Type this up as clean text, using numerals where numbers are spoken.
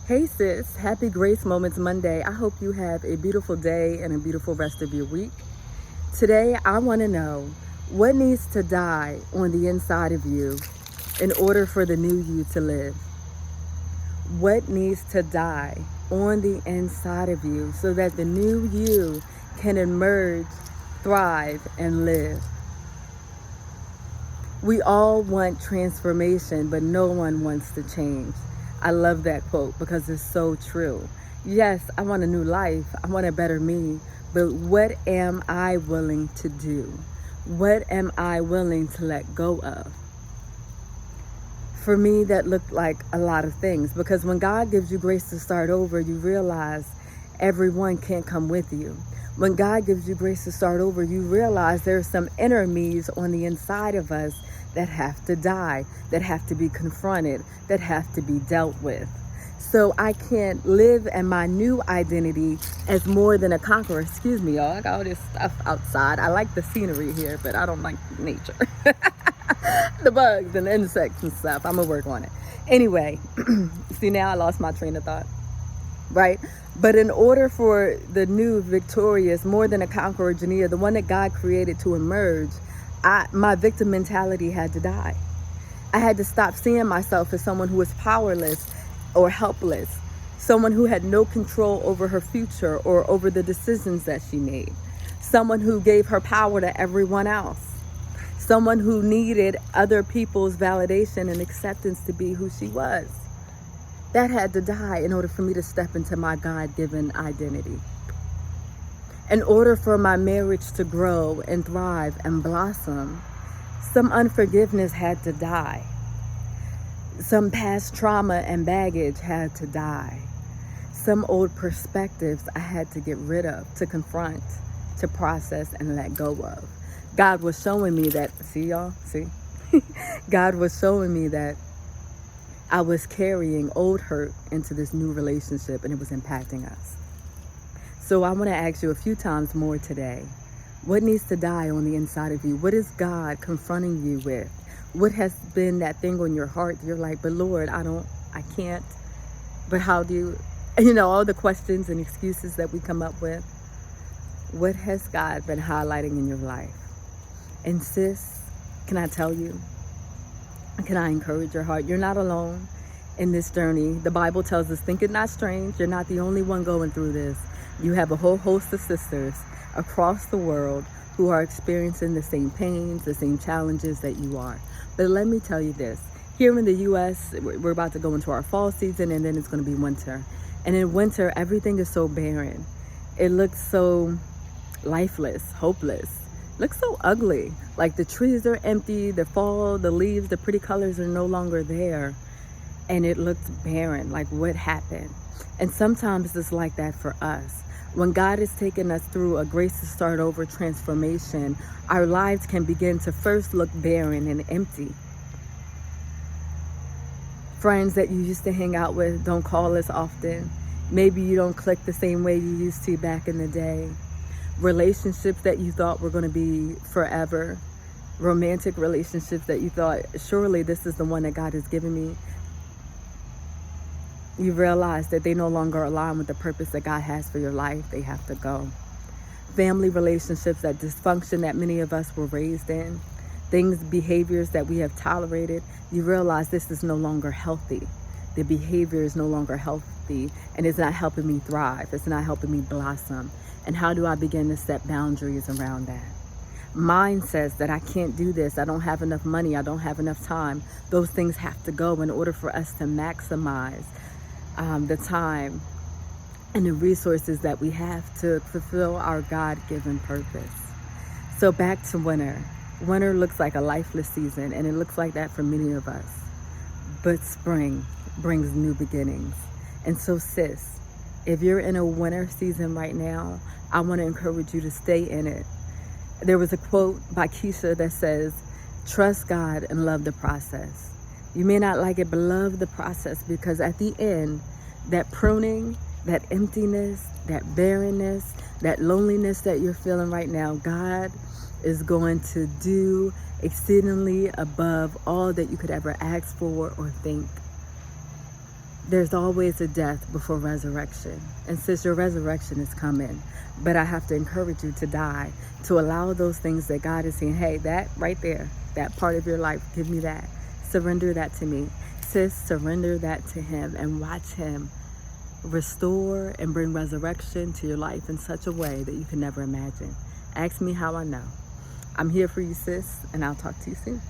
Hey sis, happy Grace Moments Monday. I hope you have a beautiful day and a beautiful rest of your week. Today, I want to know what needs to die on the inside of you in order for the new you to live. What needs to die on the inside of you so that the new you can emerge, thrive, and live. We all want transformation, but no one wants to change. I love that quote because it's so true. Yes, I want a new life. I want a better me. But what am I willing to do? What am I willing to let go of? For me, that looked like a lot of things, because when God gives you grace to start over, you realize everyone can't come with you. When God gives you grace to start over, you realize there's some inner me's on the inside of us that have to die, that have to be confronted, that have to be dealt with. So I can't live in my new identity as more than a conqueror. Excuse me, y'all. I got all this stuff outside. I like the scenery here, but I don't like nature. The bugs and the insects and stuff. I'm gonna work on it. Anyway, see, now I lost my train of thought, right? But in order for the new victorious, more than a conqueror, Jania, the one that God created to emerge, my victim mentality had to die. I had to stop seeing myself as someone who was powerless or helpless, someone who had no control over her future or over the decisions that she made, someone who gave her power to everyone else, someone who needed other people's validation and acceptance to be who she was. That had to die in order for me to step into my God-given identity. In order for my marriage to grow and thrive and blossom, some unforgiveness had to die. Some past trauma and baggage had to die. Some old perspectives I had to get rid of, to confront, to process, and let go of. God was showing me that, see y'all, see? God was showing me that I was carrying old hurt into this new relationship, and it was impacting us. So I want to ask you a few times more today. What needs to die on the inside of you? What is God confronting you with? What has been that thing on your heart? You're like, but Lord, I can't. But how do you, all the questions and excuses that we come up with. What has God been highlighting in your life? And sis, can I tell you? Can I encourage your heart? You're not alone in this journey. The Bible tells us, think it not strange. You're not the only one going through this. You have a whole host of sisters across the world who are experiencing the same pains, the same challenges that you are. But let me tell you this. Here in the U.S., we're about to go into our fall season, and then it's going to be winter. And in winter, everything is so barren. It looks so lifeless, hopeless. Looks so ugly. Like the trees are empty, the fall, the leaves, the pretty colors are no longer there. And it looks barren, like what happened? And sometimes it's like that for us. When God has taken us through a grace to start over transformation, our lives can begin to first look barren and empty. Friends that you used to hang out with don't call as often. Maybe you don't click the same way you used to back in the day. Relationships that you thought were going to be forever. Romantic relationships that you thought, surely this is the one that God has given me. You realize that they no longer align with the purpose that God has for your life. They have to go. Family relationships, that dysfunction that many of us were raised in, behaviors that we have tolerated, you realize this is no longer healthy. The behavior is no longer healthy, and it's not helping me thrive. It's not helping me blossom. And how do I begin to set boundaries around that? Mine says that I can't do this. I don't have enough money. I don't have enough time. Those things have to go in order for us to maximize the time and the resources that we have to fulfill our God-given purpose. So back to winter. Winter looks like a lifeless season, and it looks like that for many of us. But spring brings new beginnings. And so sis, if you're in a winter season right now, I want to encourage you to stay in it. There was a quote by Kisha that says, trust God and love the process. You may not like it, but love the process, because at the end, that pruning, that emptiness, that barrenness, that loneliness that you're feeling right now, God is going to do exceedingly above all that you could ever ask for or think. There's always a death before resurrection. And sis, your resurrection is coming. But I have to encourage you to die, to allow those things that God is saying, hey, that right there, that part of your life, give me that. Surrender that to me. Sis, surrender that to him and watch him restore and bring resurrection to your life in such a way that you can never imagine. Ask me how I know. I'm here for you, sis, and I'll talk to you soon.